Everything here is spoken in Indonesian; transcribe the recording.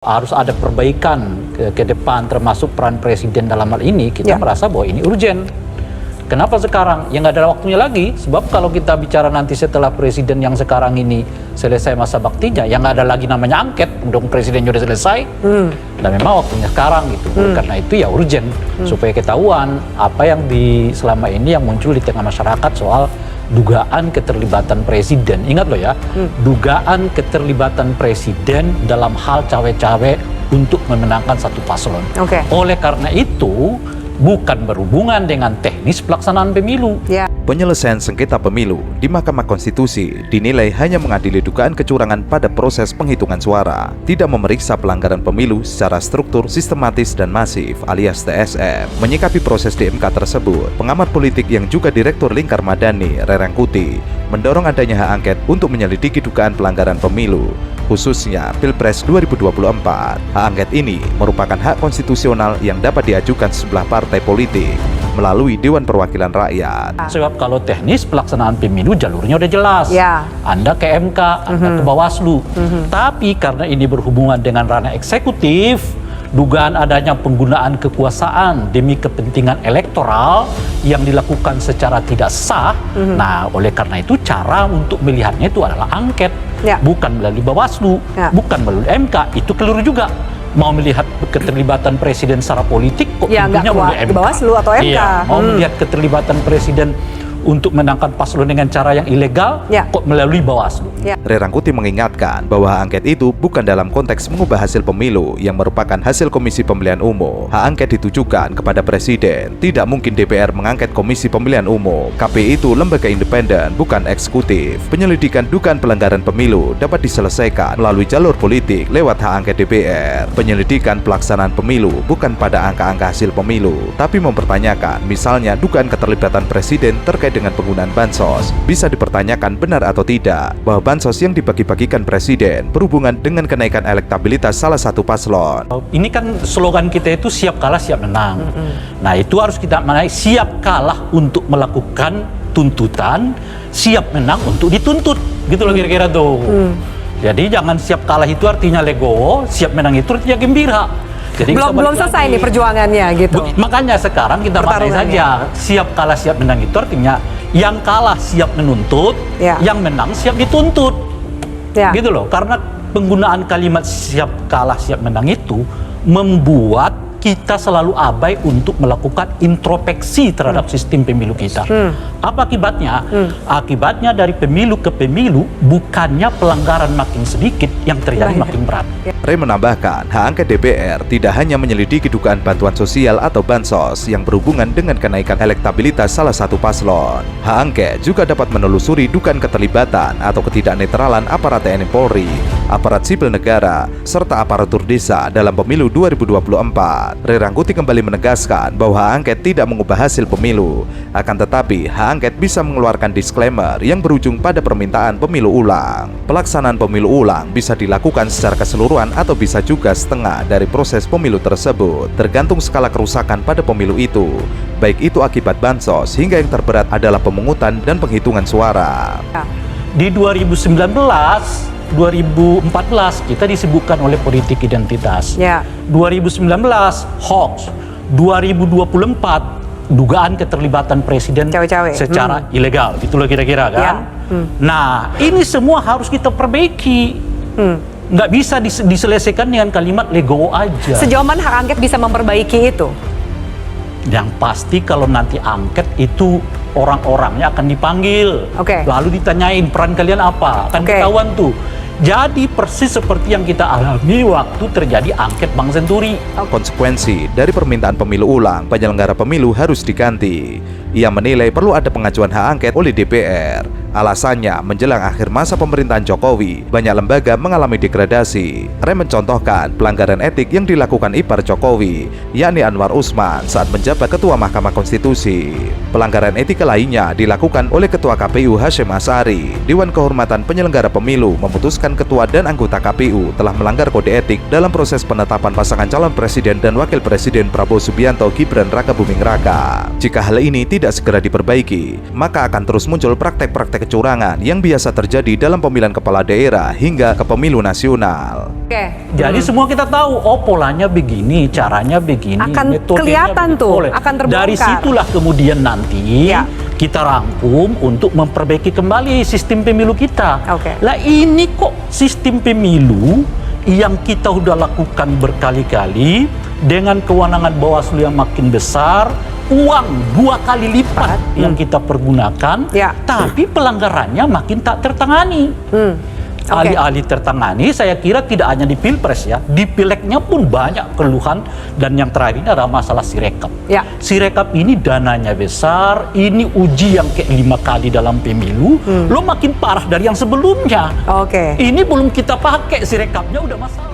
Harus ada perbaikan ke depan, termasuk peran presiden dalam hal ini. Kita merasa bahwa ini urgent. Kenapa sekarang? Ya nggak ada waktunya lagi. Sebab kalau kita bicara nanti setelah presiden yang sekarang ini selesai masa baktinya, ya nggak ada lagi namanya angket. Dong presiden sudah selesai. Dan memang waktunya sekarang gitu. Karena itu ya urgent. Supaya ketahuan apa yang selama ini yang muncul di tengah masyarakat soal dugaan keterlibatan presiden. Ingat loh ya, dugaan keterlibatan presiden dalam hal cawe-cawe untuk memenangkan satu paslon. Oleh karena itu, bukan berhubungan dengan teknis pelaksanaan pemilu. Penyelesaian sengketa pemilu di Mahkamah Konstitusi dinilai hanya mengadili dugaan kecurangan pada proses penghitungan suara, tidak memeriksa pelanggaran pemilu secara struktur, sistematis, dan masif alias TSM. Menyikapi proses di MK tersebut, pengamat politik yang juga Direktur Lingkar Madani, Rerangkuti, mendorong adanya hak angket untuk menyelidiki dugaan pelanggaran pemilu, khususnya Pilpres 2024. Hak angket ini merupakan hak konstitusional yang dapat diajukan sejumlah partai politik melalui Dewan Perwakilan Rakyat. Sebab kalau teknis pelaksanaan pemilu jalurnya udah jelas. Anda ke MK, Anda ke Bawaslu. Tapi karena ini berhubungan dengan ranah eksekutif, dugaan adanya penggunaan kekuasaan demi kepentingan elektoral yang dilakukan secara tidak sah. Nah, oleh karena itu cara untuk melihatnya itu adalah angket. Bukan melalui Bawaslu, bukan melalui MK. Itu keliru juga. Mau melihat keterlibatan presiden secara politik kok tentunya melalui MK. Bawaslu atau MK. Mau melihat keterlibatan presiden untuk menangkan paslon dengan cara yang ilegal kok melalui Bawaslu. Rerangkuti mengingatkan bahwa hak angket itu bukan dalam konteks mengubah hasil pemilu yang merupakan hasil Komisi Pemilihan Umum. Hak angket ditujukan kepada presiden. Tidak mungkin DPR mengangket Komisi Pemilihan Umum. KPI itu lembaga independen, bukan eksekutif. Penyelidikan dugaan pelanggaran pemilu dapat diselesaikan melalui jalur politik lewat hak angket DPR. Penyelidikan pelaksanaan pemilu bukan pada angka-angka hasil pemilu, tapi mempertanyakan misalnya dugaan keterlibatan presiden terkait dengan penggunaan bansos. Bisa dipertanyakan benar atau tidak bahwa bansos yang dibagi-bagikan presiden berhubungan dengan kenaikan elektabilitas salah satu paslon. Ini kan slogan kita itu siap kalah siap menang. Nah, itu harus kita maknai siap kalah untuk melakukan tuntutan, siap menang untuk dituntut. Gitu loh kira-kira tuh. Jadi jangan siap kalah itu artinya legowo, siap menang itu artinya gembira. Jadi belum selesai nih perjuangannya gitu. Makanya sekarang kita maknai saja siap kalah siap menang itu artinya yang kalah siap menuntut, yang menang siap dituntut. Gitu loh. Karena penggunaan kalimat siap kalah siap menang itu membuat kita selalu abai untuk melakukan introspeksi terhadap sistem pemilu kita. Apa akibatnya? Akibatnya dari pemilu ke pemilu bukannya pelanggaran makin sedikit, yang terjadi makin berat. Ray menambahkan, hak angket DPR tidak hanya menyelidiki dugaan bantuan sosial atau bansos yang berhubungan dengan kenaikan elektabilitas salah satu paslon. Hak angket juga dapat menelusuri dugaan keterlibatan atau ketidaknetralan aparat TNI Polri, aparat sipil negara, serta aparatur desa dalam pemilu 2024. Rerangkuti kembali menegaskan bahwa hak angket tidak mengubah hasil pemilu, akan tetapi hak angket bisa mengeluarkan disclaimer yang berujung pada permintaan pemilu ulang. Pelaksanaan pemilu ulang bisa dilakukan secara keseluruhan atau bisa juga setengah dari proses pemilu tersebut, tergantung skala kerusakan pada pemilu itu, baik itu akibat bansos hingga yang terberat adalah pemungutan dan penghitungan suara. Di 2014 kita disibukkan oleh politik identitas. 2019 hoax. 2024 dugaan keterlibatan presiden secara ilegal. Itulah kira-kira kan. Nah, ini semua harus kita perbaiki. Nggak bisa diselesaikan dengan kalimat legowo aja. Sejauh mana hak angket bisa memperbaiki itu? Yang pasti kalau nanti angket itu orang-orangnya akan dipanggil, lalu ditanyain peran kalian apa, akan ketahuan tuh. Jadi persis seperti yang kita alami waktu terjadi angket Bank Senturi. Konsekuensi dari permintaan pemilu ulang, penyelenggara pemilu harus diganti. Ia menilai perlu ada pengajuan hak angket oleh DPR. Alasannya, menjelang akhir masa pemerintahan Jokowi, banyak lembaga mengalami degradasi. Ray mencontohkan pelanggaran etik yang dilakukan ipar Jokowi, yakni Anwar Usman saat menjabat Ketua Mahkamah Konstitusi. Pelanggaran etika lainnya dilakukan oleh Ketua KPU Hashim Asyari. Dewan Kehormatan Penyelenggara Pemilu memutuskan ketua dan anggota KPU telah melanggar kode etik dalam proses penetapan pasangan calon presiden dan wakil presiden Prabowo Subianto Gibran Raka Buming Raka. Jika hal ini tidak segera diperbaiki, maka akan terus muncul praktek-praktek praktek kecurangan yang biasa terjadi dalam pemilihan kepala daerah hingga ke pemilu nasional. Oke. Jadi semua kita tahu, oh polanya begini, caranya begini, Akan metodenya kelihatan begini. tuh, Boleh. akan terbongkar. Dari situlah kemudian nanti Ya. kita rangkum untuk memperbaiki kembali sistem pemilu kita. Oke. Lah ini kok sistem pemilu yang kita udah lakukan berkali-kali dengan kewenangan Bawaslu yang makin besar, uang 2 kali lipat yang kita pergunakan, Ya. tapi pelanggarannya makin tak tertangani. Oke. Alih-alih tertangani, saya kira tidak hanya di Pilpres ya, di Pilegnya pun banyak keluhan, dan yang terakhir ini adalah masalah Sirekap. Ya. Sirekap ini dananya besar, ini uji yang ke-5 kali dalam pemilu, lo makin parah dari yang sebelumnya. Oke. Ini belum kita pakai Sirekapnya udah masalah.